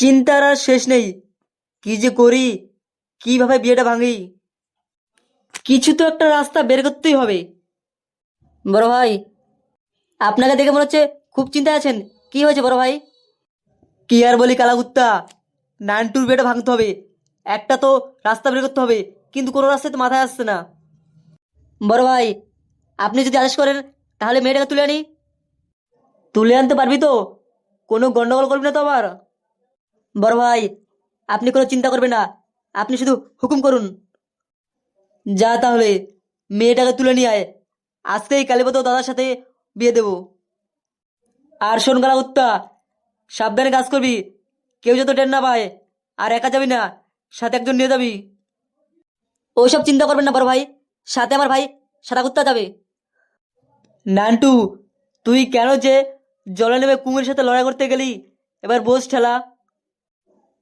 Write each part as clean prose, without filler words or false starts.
চিন্তার আর শেষ নেই। কি যে করি, কিভাবে বিয়েটা ভাঙি, কিছু তো একটা রাস্তা বের করতেই হবে। বড় ভাই, আপনাকে দেখে মনে হচ্ছে খুব চিন্তায় আছেন। কি হয়েছে বড় ভাই? কি আর বলি কালাকুত্তা, নানটুর বিয়েটা ভাঙতে হবে। একটা তো রাস্তা বের করতে হবে, কিন্তু কোনো রাস্তায় তো মাথায় আসছে না। বড় ভাই, আপনি যদি আদেশ করেন তাহলে মেয়েটাকে তুলে আনি। তুলে আনতে পারবি তো? কোনো গন্ডগোল করবি না তো আবার? বড় ভাই, আপনি কোনো চিন্তা করবেন না, আপনি শুধু হুকুম করুন। যা তাহলে, মেয়েটাকে তুলে নিয়ে আয়। আজকেই কালীপদ দাদার সাথে বিয়ে দেব। আর শোন কালাকুত্তা, সাবধানে কাজ করবি, কেউ যত টের না পায়। আর একা যাবি না, সাথে একজন নিয়ে যাবি। ওইসব চিন্তা করবেন না বড় ভাই, সাথে আমার ভাই সাদা কুত্তা যাবে। নান্টু, তুই কেন যে জলে নেমে কুমিরের সাথে লড়াই করতে গেলি? এবার বোঝ ঠেলা।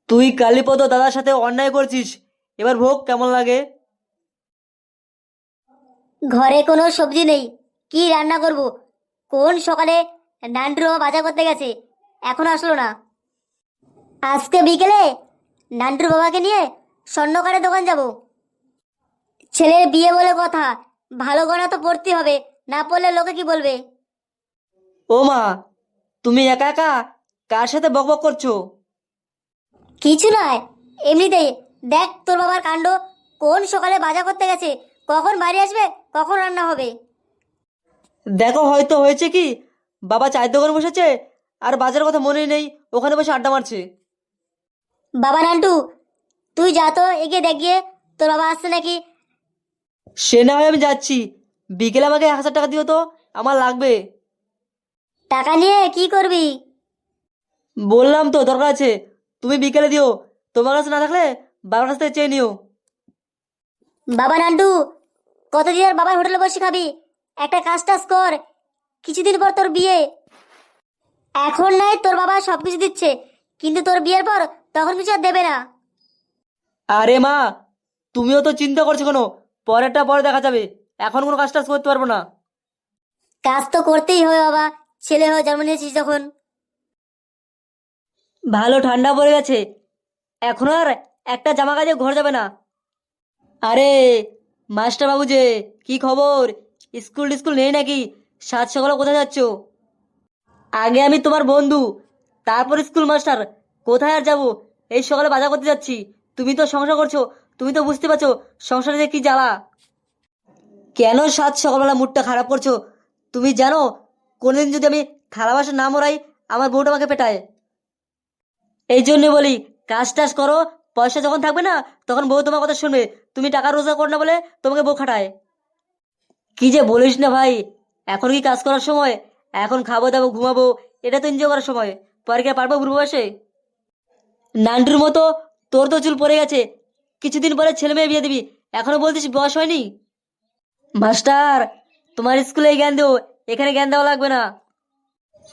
তুই কালীপদ দাদার সাথে অন্যায় করছিস, এবার ভোগ কেমন লাগে। ঘরে কোনো সবজি নেই, কি রান্না করব? কোন সকালে নান্টুর বাবা বাজার করতে গেছে, এখনো আসলো না। আজকে বিকেলে নান্টুর বাবাকে নিয়ে স্বর্ণকারের দোকান যাব। ছেলের বিয়ে বলে কথা, ভালো গয়না তো পড়তে হবে, না পড়লে লোকে কি বলবে? ও মা, তুমি একা একা কার সাথে বকবক করছো? কিছু নয়, এমনিতেই। দেখ তোর বাবার কাণ্ড, কোন সকালে বাজার করতে গেছে, কখন বাড়ি আসবে, কখন রান্না হবে। দেখো হয়তো হয়েছে কি, বাবা চায়ের দোকানে বসেছে আর বাজারের কথা মনেই নেই, ওখানে বসে আড্ডা মারছে। বাবা নান্টু, তুই যা তো এগিয়ে দেখ গিয়ে, তোর বাবা আসছে নাকি। সে না হয় আমি যাচ্ছি, বিকেলে আমাকে 1,000 টাকা দিও তো, আমার লাগবে। টাকা নিয়ে কি করবি? বললাম তো দরকার আছে, তুমি বিকেলে দিও। তোমার কাছে না থাকলে বাবার কাছ থেকে চেয়ে নিও। বাবা নান্টু, কতদিন আর বাবার হোটেলে বসে খাবি? একটা কাজ টাজ কর, কিছুদিন পর তোর বিয়ে। এখন নয় তোর বাবা সবকিছু দিচ্ছে, কিন্তু তোর বিয়ের পর তখন কিছু আর দেবে না। আরে মা, তুমিও তো চিন্তা করছো কেন? পরেরটা পরে দেখা যাবে, এখন কোনো কাজ টাজ করতে পারবো না। কাজ তো করতেই হবে বাবা, ছেলে হয়ে জন্ম নিয়েছিস যখন। ভালো ঠান্ডা পড়ে গেছে, এখন আর একটা জামা কাজে ঘর যাবে না। আরে মাস্টার বাবু যে, কি খবর? স্কুল টিস্কুল নেই নাকি? সাত সকালে কোথায় যাচ্ছো? আগে আমি তোমার বন্ধু, তারপর স্কুল মাস্টার, কোথায় আর যাবো? এই সকালে বাজার করতে যাচ্ছি। তুমি তো সংসার করছো, তুমি তো বুঝতে পারছো সংসারে যে কি জ্বালা। কেন সাত সকালবেলা মুডটা খারাপ করছো? তুমি জানো, কোনোদিন যদি আমি থালা বাসন না মরাই, আমার বউটা আমাকে পেটায়। এই জন্য বলি, কাজ টাজ করো, পয়সা যখন থাকবে না তখন বউ তোমার কথা শুনবে। তুমি টাকা রোজগার করো না বলে তোমাকে বউ খাটায়। কি যে বলিস না ভাই, এখন কি কাজ করার সময়? এখন খাবো দাবো ঘুমাবো, এটা তো এনজয় করার সময়। পরে কি আর পারবো বুড়ো বয়সে? নান্টুর মতো তোর তো চুল পড়ে গেছে, কিছুদিন পরে ছেলে মেয়ে বিয়ে দিবি, এখনো বলছিস বয়স হয়নি? মাস্টার, তোমার স্কুলে জ্ঞান দেবো, এখানে জ্ঞান দেওয়া লাগবে না।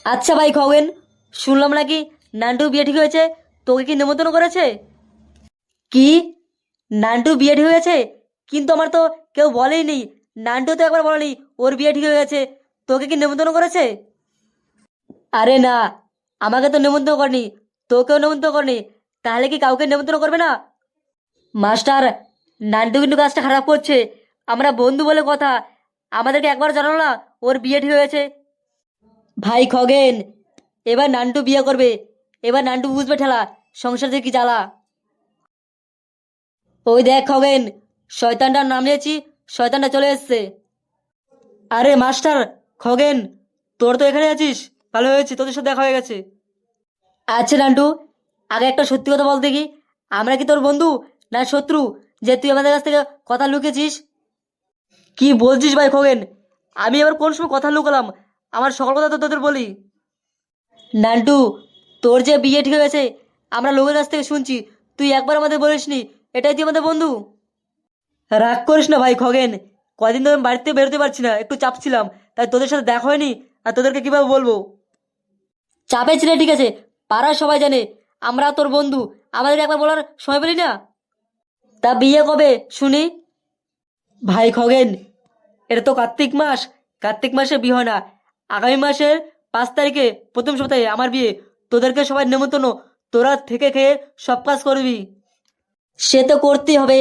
আচ্ছা ভাই খগেন, শুনলাম নাকি নান্টু বিয়ে ঠিক হয়েছে, তোকে কি নেমন্তন্ন করেছে? কি, নান্টু বিয়ে ঠিক হয়েছে? কিন্তু আমার তো কেউ বলেই নি। নান্টু তো একবার বলেনি ওর বিয়ে ঠিক হয়ে গেছে। তোকে কি নেমন্তন্ন করেছে? আরে না, আমাকে তো নেমন্তন্ন করেনি, তোকেও নেমন্তন্ন করেনি, তাহলে কি কাউকে নেমন্তন্ন করবে না? মাস্টার, নান্টু কিন্তু কাজটা খারাপ করছে। আমরা বন্ধু বলে কথা, আমাদেরকে একবার জানালো না ওর বিয়ে ঠিক হয়েছে। ভাই খগেন, এবার নান্টু বিয়ে করবে, এবার নান্টু বুঝবে ঠেলা, সংসার যে কি জ্বালা। ওই দেখ খগেন, শয়তানটার নাম নিয়েছি, শয়তানটা চলে এসছে। আরে মাস্টার, খগেন, তোর তো এখানে আছিস, ভালো হয়েছে, তোদের সাথে দেখা হয়ে গেছে। আচ্ছা নান্টু, আগে একটা সত্যি কথা বল দেখি, আমরা কি তোর বন্ধু না শত্রু, যে তুই আমাদের কাছ থেকে কথা লুকিয়েছিস? কি বলছিস ভাই খগেন? আমি আবার কোন সময় কথা লুকালাম? আমার সকল কথা তো তোদের বলি। নান্টু, তোর যে বিয়ে ঠিক হয়েছে আমরা লোকের কাছ থেকে শুনছি, তুই একবার আমাদের বলিসনি, এটাই তুই আমাদের বন্ধু? রাগ করিস না ভাই খগেন, কদিন ধরে আমি বাড়িতে বেরোতে পারছি না, একটু চাপ ছিলাম, তাই তোদের সাথে দেখা হয়নি। আর তোদেরকে কিভাবে বলবো? চাপে ছিলে ঠিক আছে, পাড়ার সবাই জানে আমরা তোর বন্ধু, আমাদের একবার বলার সময় পেলি না? তা বিয়ে কবে শুনি? ভাই খগেন, এটা তো কার্তিক মাস, কার্তিক মাসে বিয়ে হয় না। আগামী মাসের 5 তারিখে প্রথম সপ্তাহে আমার বিয়ে, তোদেরকে সবাই নেমন্তন্ন, তোরা থেকে খেয়ে সব কাজ করবি। সে তো করতেই হবে,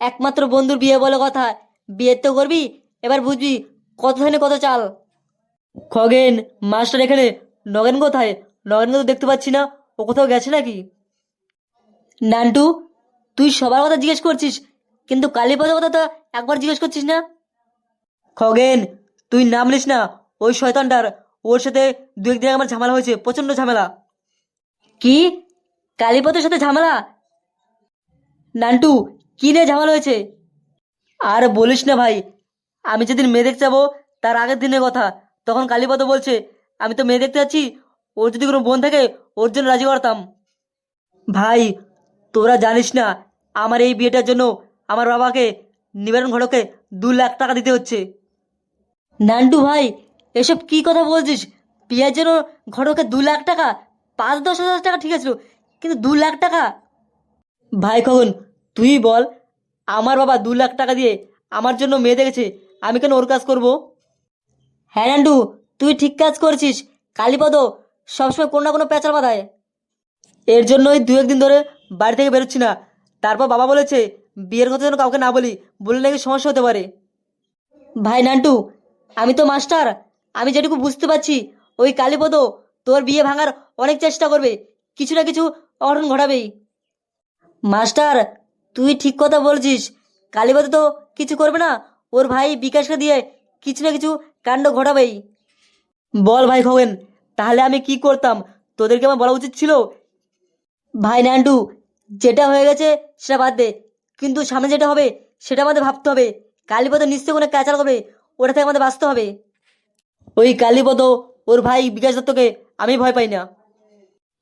একমাত্র বন্ধুর বিয়ে বলে কথা। বিয়ে তো করবি, এবার বুঝবি কত ধানে কত চাল। খগেন মাস্টার এখানে। নগেন কোথায়? নগেনকে তো দেখতে পাচ্ছি না, ও কোথাও গেছে নাকি? নান্টু, তুই সবার কথা জিজ্ঞেস করছিস, কিন্তু কালীপদের কথা তো একবার জিজ্ঞেস করছিস না। খগেন, তুই নাম নিস না ওই শয়তানটার। ওর সাথে দু একদিন আমার ঝামেলা হয়েছে, প্রচন্ড ঝামেলা। কি? কালীপদের সাথে ঝামেলা? নান্টু, কি নিয়ে ঝামেলা হয়েছে? আর বলিস না ভাই, আমি যেদিন মেয়ে দেখতে যাবো তার আগের দিনের কথা, তখন কালীপদ বলছে আমি তো মেয়ে দেখতে যাচ্ছি, ওর যদি কোনো বোন থাকে ওর জন্য রাজি করতাম। ভাই, তোরা জানিস না আমার এই বিয়েটার জন্য আমার বাবাকে, নিবারণ ঘটককে 2 লাখ টাকা দিতে হচ্ছে। নান্টু ভাই, এসব কি কথা বলছিস? বিয়ের জন্য ঘটককে 2 লাখ টাকা? 5-10 হাজার টাকা ঠিক আছে, কিন্তু 2 লাখ টাকা? ভাই খগন, তুই বল, আমার বাবা 2 লাখ টাকা দিয়ে আমার জন্য মেয়ে দেখেছে, আমি কেন ওর কাজ করব? হ্যাঁ নান্টু, তুই ঠিক কাজ করছিস। কালীপদ সবসময় কোনো না কোনো পেঁচাল বাঁধায়। এর জন্যই 2 একদিন ধরে বাড়ি থেকে বেরোচ্ছি না। তারপর বাবা বলেছে বিয়ের কথা যেন কাউকে না বলি, বলে নাকি সমস্যা হতে পারে। ভাই নান্টু, আমি তো মাস্টার, আমি যেটুকু বুঝতে পারছি ওই কালীপদ তোর বিয়ে ভাঙার অনেক চেষ্টা করবে, কিছু না কিছু অঘটন ঘটাবেই। মাস্টার, তুই ঠিক কথা বলছিস, কালীপদ তো কিছু করবে না, ওর ভাই বিকাশকে দিয়ে কিছু না কিছু কাণ্ড ঘটাবেই। বল ভাই খগেন, তাহলে আমি কি করতাম? তোদেরকে আমার বলা উচিত ছিল। ভাই নান্টু, যেটা হয়ে গেছে সেটা বাদ দে, কিন্তু সামনে যেটা হবে সেটা আমাদের ভাবতে হবে। কালীপদ নিশ্চয়ই কোনো ক্যাচাল করবে, ওটা থেকে আমাদের বাঁচতে হবে। ওই কালীপদ, ওর ভাই বিকাশ দত্তকে আমি ভয় পাই না।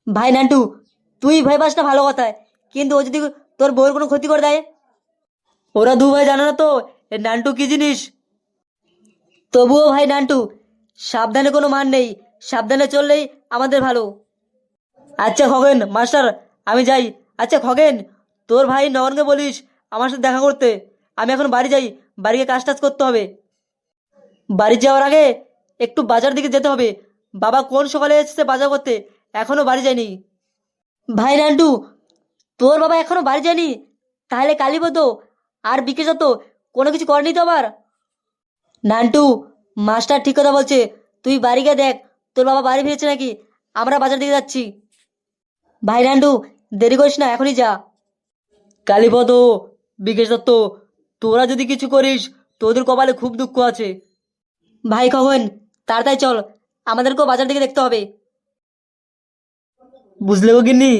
ভাই নান্টু, তুই ভয় পাস না ভালো কথায়, কিন্তু ও যদি তোর বউয়ের কোনো ক্ষতি করে দেয়? ওরা দু ভাই জানে না তো এ নান্টু কি জিনিস। তবুও ভাই নান্টু, সাবধানে কোনো মান নেই, সাবধানে চললেই আমাদের ভালো। আচ্ছা খগেন মাস্টার, আমি যাই। আচ্ছা খগেন, তোর ভাই নগনকে বলিস আমার সাথে দেখা করতে। আমি এখন বাড়ি যাই, বাড়িতে কাজ টাজ করতে হবে। বাড়ি যাওয়ার আগে একটু বাজার দিকে যেতে হবে। বাবা কোন সকালে এসেছে বাজার করতে, এখনো বাড়ি যায়নি। ভাই নান্টু, তোর বাবা এখনো বাড়ি যায়নি? তাহলে কালীপদ আর বিকেশ তো কোনো কিছু করেনি তো আবার? নান্টু, মাস্টার ঠিক কথা বলছে, তুই বাড়ি গিয়ে দেখ তোর বাবা বাড়ি ফিরেছে নাকি। আমরা বাজার দিকে যাচ্ছি। ভাই নান্টু, দেরি করিস না, এখনই যা। কালীপদ, বিকেশ দত্ত, তোরা যদি কিছু করিস তোদের কপালে খুব দুঃখ আছে। ভাই খগেন, তাড়াতাড়ি চল, আমাদেরকেও বাজার দিকে দেখতে হবে। বুঝলে গো গিন্নি,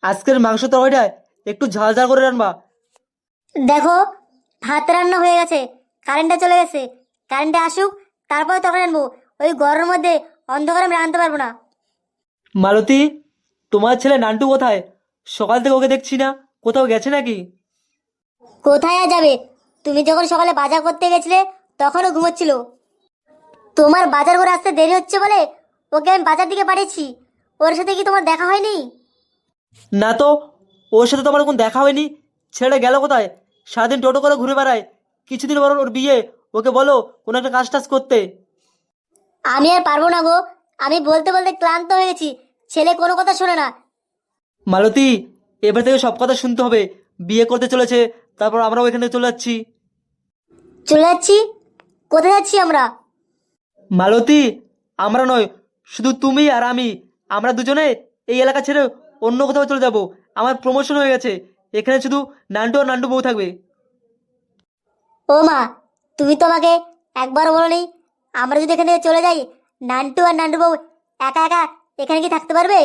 আজকের মাংস তরকারিটা একটু ঝাল ঝাল করে রান্না। দেখো, ভাত রান্না হয়ে গেছে, কারেন্টটা চলে গেছে। কারেন্টে আসুক, তারপরে তখন আনবো। ওই গরমের মধ্যে অন্ধকারে আমি রাঁধতে পারবো না। মালতী, তোমার ছেলে নান্টু কোথায়? সকাল থেকে ওকে দেখছি না, কোথাও গেছে নাকি? কোথায় আর যাবে? তুমি যখন সকালে বাজার করতে গেছিলে তখনও ঘুমোচ্ছিল। তোমার বাজার করে আসতে দেরি হচ্ছে বলে ওকে আমি বাজার দিকে পাঠিয়েছি। ওর সাথে কি তোমার দেখা হয়নি? না তো, ওর সাথে তো আমার কোনো দেখা হয়নি। ছেলেটা গেল কোথায়? সারাদিন টোটো করে ঘুরে বেড়ায়। কিছুদিন পর ওর বিয়ে, ওকে বলো কোনো একটা কাজ টাজ করতে। আমি আর পারবো না গো, আমি বলতে বলতে ক্লান্ত হয়ে গেছি। ছেলে কোনো কথা শোনে না। মালতী, এবার থেকে সব কথা শুনতে হবে। বিয়ে করতে চলেছে, তারপর আমরাও এখানে চলে যাচ্ছি। চলে যাচ্ছি? কোথায় যাচ্ছি আমরা? মালতী, আমরা নয়, শুধু তুমি আর আমি, আমরা দুজনে এই এলাকা ছেড়ে অন্য কোথাও চলে যাব। আমার প্রমোশন হয়ে গেছে, এখানে শুধু নান্টু আর নান্টু বউ থাকবে। ও মা, তুমি তো আমাকে একবার বলোনি আমরা যদি এখান থেকে চলে যাই, নান্টু আর নান্টু বউ একা একা এখানে কি থাকতে পারবে?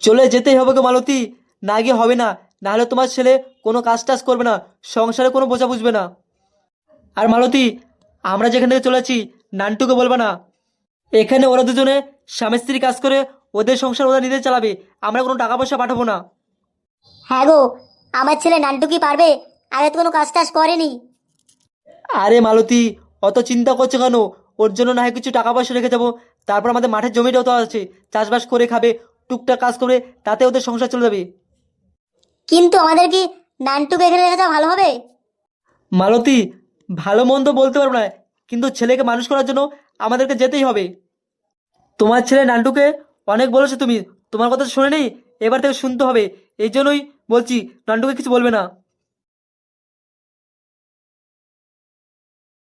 চলে যেতেই হবে গো মালতী, না গিয়ে হবে না। নাহলে তোমার ছেলে কোনো কাজ টাজ করবে না, সংসারে কোনো বোঝা বুঝবে না। আর মালতী, আমরা যেখান থেকে চলেছি নান্টুকে বলবে না। এখানে ওরা দুজনে স্বামী স্ত্রী কাজ করে ওদের সংসার ওরা নিজে চালাবে, আমরা কোনো টাকা পয়সা পাঠাবো না। হ্যাঁ গো, আমার ছেলে নান্টু কি পারবে? আগে তো কোনো কাজ টাজ করেনি। আরে মালতী, অত চিন্তা করছো কেন? ওর জন্য না হয় কিছু টাকা পয়সা রেখে যাবো, তারপর আমাদের মাঠের জমিটাও তো আছে, চাষবাস করে খাবে, টুকটাক কাজ করে, তাতে ওদের সংসার চলে যাবে। কিন্তু আমাদের কি নান্টুকে এখানে রেখে যাওয়া ভালো হবে? মালতী, ভালো মন্দ বলতে পারবো না, কিন্তু ছেলেকে মানুষ করার জন্য আমাদেরকে যেতেই হবে। তোমার ছেলে নান্টুকে অনেক বলেছো তুমি, তোমার কথা শুনে নেই। এবার থেকে শুনতে হবে, এই জন্যই বলছি নান্টুকে কিছু বলবে না।